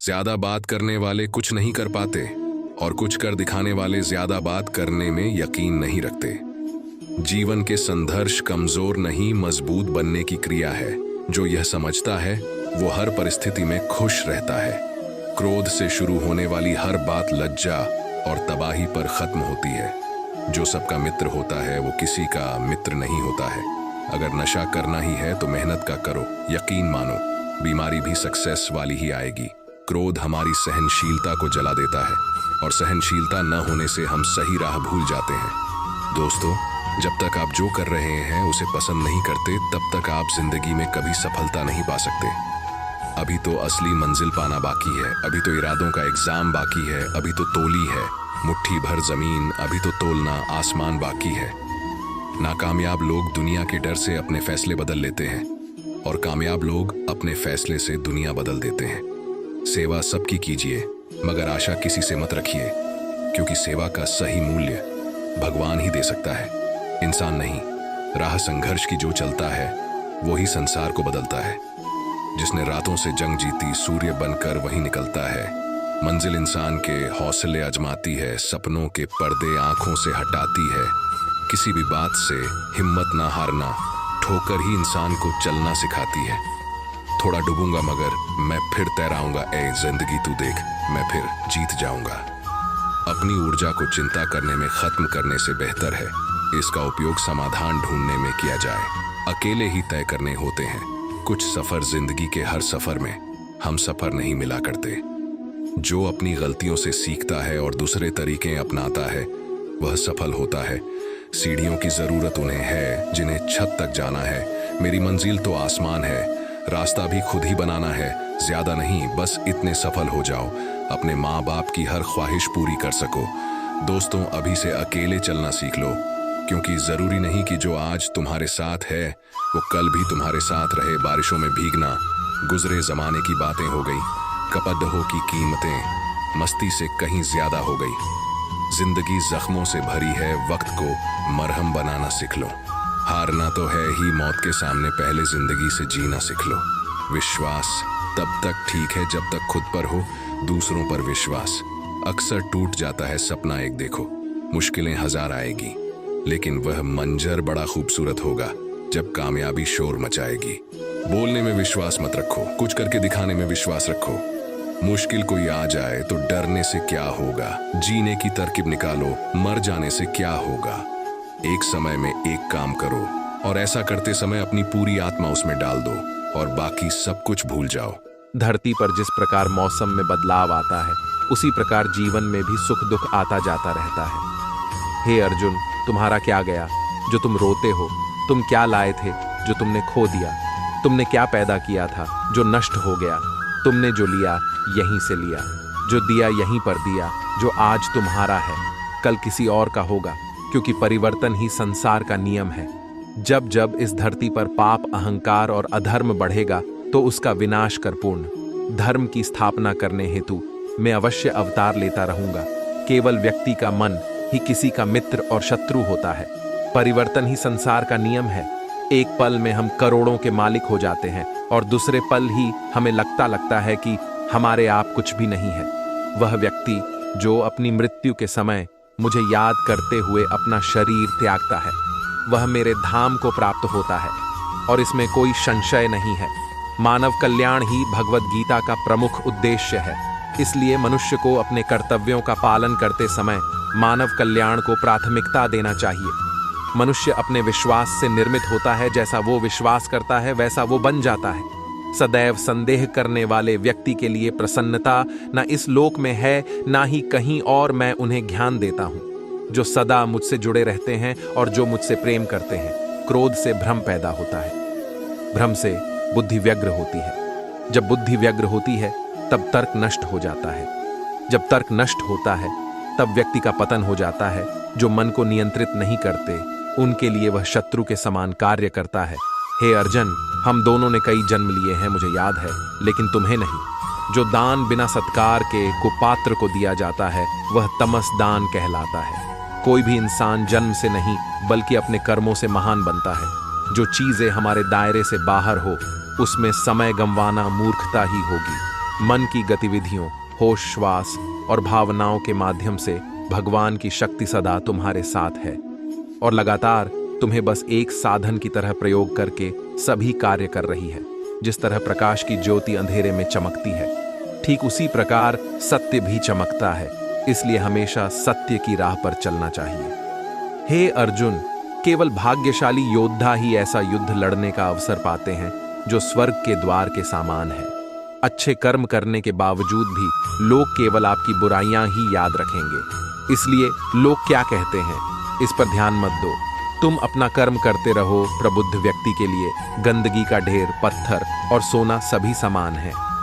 ज्यादा बात करने वाले कुछ नहीं कर पाते और कुछ कर दिखाने वाले ज्यादा बात करने में यकीन नहीं रखते। जीवन के संघर्ष कमजोर नहीं मजबूत बनने की क्रिया है। जो यह समझता है वो हर परिस्थिति में खुश रहता है। क्रोध से शुरू होने वाली हर बात लज्जा और तबाही पर खत्म होती है। जो सबका मित्र होता है वो किसी का मित्र नहीं होता है। अगर नशा करना ही है तो मेहनत का करो, यकीन मानो बीमारी भी सक्सेस वाली ही आएगी। क्रोध हमारी सहनशीलता को जला देता है और सहनशीलता न होने से हम सही राह भूल जाते हैं। दोस्तों, जब तक आप जो कर रहे हैं उसे पसंद नहीं करते तब तक आप जिंदगी में कभी सफलता नहीं पा सकते। अभी तो असली मंजिल पाना बाकी है, अभी तो इरादों का एग्जाम बाकी है, अभी तो तोली है मुट्ठी भर जमीन, अभी तो तोलना आसमान बाकी है। नाकामयाब लोग दुनिया के डर से अपने फैसले बदल लेते हैं और कामयाब लोग अपने फैसले से दुनिया बदल देते हैं। सेवा सबकी कीजिए मगर आशा किसी से मत रखिए, क्योंकि सेवा का सही मूल्य भगवान ही दे सकता है, इंसान नहीं। राह संघर्ष की जो चलता है वो ही संसार को बदलता है। जिसने रातों से जंग जीती सूर्य बनकर वही निकलता है। मंजिल इंसान के हौसले आजमाती है, सपनों के पर्दे आंखों से हटाती है। किसी भी बात से हिम्मत ना हारना, ठोकर ही इंसान को चलना सिखाती है। थोड़ा डूबूंगा मगर मैं फिर तैराऊंगा, ए जिंदगी तू देख मैं फिर जीत जाऊंगा। अपनी ऊर्जा को चिंता करने में खत्म करने से बेहतर है इसका उपयोग समाधान ढूंढने में किया जाए। अकेले ही तय करने होते हैं कुछ सफर, जिंदगी के हर सफर में हम सफर नहीं मिला करते। जो अपनी गलतियों से सीखता है और दूसरे तरीके अपनाता है वह सफल होता है। सीढ़ियों की जरूरत उन्हें है जिन्हें छत तक जाना है। मेरी मंजिल तो आसमान है, रास्ता भी खुद ही बनाना है। ज्यादा नहीं, बस इतने सफल हो जाओ अपने माँ बाप की हर ख्वाहिश पूरी कर सको। दोस्तों, अभी से अकेले चलना सीख लो, क्योंकि जरूरी नहीं कि जो आज तुम्हारे साथ है वो कल भी तुम्हारे साथ रहे। बारिशों में भीगना गुजरे जमाने की बातें हो गई, कपदहों की कीमतें मस्ती से कहीं ज्यादा हो गई। जिंदगी जख्मों से भरी है, वक्त को मरहम बनाना सीख लो। हारना तो है ही मौत के सामने, पहले जिंदगी से जीना सीख लो। विश्वास तब तक ठीक है जब तक खुद पर हो, दूसरों पर विश्वास अक्सर टूट जाता है। सपना एक देखो, मुश्किलें हजार आएगी लेकिन वह मंजर बड़ा खूबसूरत होगा जब कामयाबी शोर मचाएगी। बोलने में विश्वास मत रखो, कुछ करके दिखाने में विश्वास रखो। मुश्किल कोई आ जाए तो डरने से क्या होगा, जीने की तरकीब निकालो, मर जाने से क्या होगा। एक समय में एक काम करो और ऐसा करते समय अपनी पूरी आत्मा उसमें डाल दो और बाकी सब कुछ भूल जाओ। धरती पर जिस प्रकार मौसम में बदलाव आता है उसी प्रकार जीवन में भी सुख दुख आता जाता रहता है। हे अर्जुन, तुम्हारा क्या गया जो तुम रोते हो? तुम क्या लाए थे जो तुमने खो दिया? तुमने क्या पैदा किया था जो नष्ट हो गया? तुमने जो लिया यहीं से लिया, जो दिया यहीं पर दिया। जो आज तुम्हारा है कल किसी और का होगा, क्योंकि परिवर्तन ही संसार का नियम है। जब जब इस धरती पर पाप, अहंकार और अधर्म बढ़ेगा तो उसका विनाश कर पूर्ण धर्म की स्थापना करने हेतु मैं अवश्य अवतार लेता रहूंगा। केवल व्यक्ति का मन ही किसी का मित्र और शत्रु होता है। परिवर्तन ही संसार का नियम है। एक पल में हम करोड़ों के मालिक हो जाते हैं और दूसरे पल ही हमें लगता है कि हमारे आप कुछ भी नहीं है। वह व्यक्ति जो अपनी मृत्यु के समय मुझे याद करते हुए अपना शरीर त्यागता है वह मेरे धाम को प्राप्त होता है और इसमें कोई संशय नहीं है। मानव कल्याण ही भगवत गीता का प्रमुख उद्देश्य है। इसलिए मनुष्य को अपने कर्तव्यों का पालन करते समय मानव कल्याण को प्राथमिकता देना चाहिए। मनुष्य अपने विश्वास से निर्मित होता है, जैसा वो विश्वास करता है वैसा वो बन जाता है। सदैव संदेह करने वाले व्यक्ति के लिए प्रसन्नता न इस लोक में है ना ही कहीं और। मैं उन्हें ज्ञान देता हूँ जो सदा मुझसे जुड़े रहते हैं और जो मुझसे प्रेम करते हैं। क्रोध से भ्रम पैदा होता है, भ्रम से बुद्धि व्यग्र होती है। जब बुद्धि व्यग्र होती है तब तर्क नष्ट हो जाता है। जब तर्क नष्ट होता है तब व्यक्ति का पतन हो जाता है। जो मन को नियंत्रित नहीं करते उनके लिए वह शत्रु के समान कार्य करता है। हे अर्जुन, हम दोनों ने कई जन्म लिए हैं मुझे याद है, लेकिन तुम्हें नहीं। जो दान बिना सत्कार के कुपात्र को दिया जाता है वह तमस दान कहलाता है। कोई भी इंसान जन्म से नहीं बल्कि अपने कर्मों से महान बनता है। जो चीजें हमारे दायरे से बाहर हो उसमें समय गंवाना मूर्खता ही होगी। मन की गतिविधियों, होश, श्वास और भावनाओं के माध्यम से भगवान की शक्ति सदा तुम्हारे साथ है और लगातार तुम्हें बस एक साधन की तरह प्रयोग करके सभी कार्य कर रही है। जिस तरह प्रकाश की ज्योति अंधेरे में चमकती है, ठीक उसी प्रकार सत्य भी चमकता है। इसलिए हमेशा सत्य की राह पर चलना चाहिए। हे अर्जुन, केवल भाग्यशाली योद्धा ही ऐसा युद्ध लड़ने का अवसर पाते हैं जो स्वर्ग के द्वार के समान है। अच्छे कर्म करने के बावजूद भी लोग केवल आपकी बुराइयां ही याद रखेंगे। इसलिए लोग क्या कहते हैं इस पर ध्यान मत दो। तुम अपना कर्म करते रहो। प्रबुद्ध व्यक्ति के लिए गंदगी का ढेर, पत्थर और सोना सभी समान है।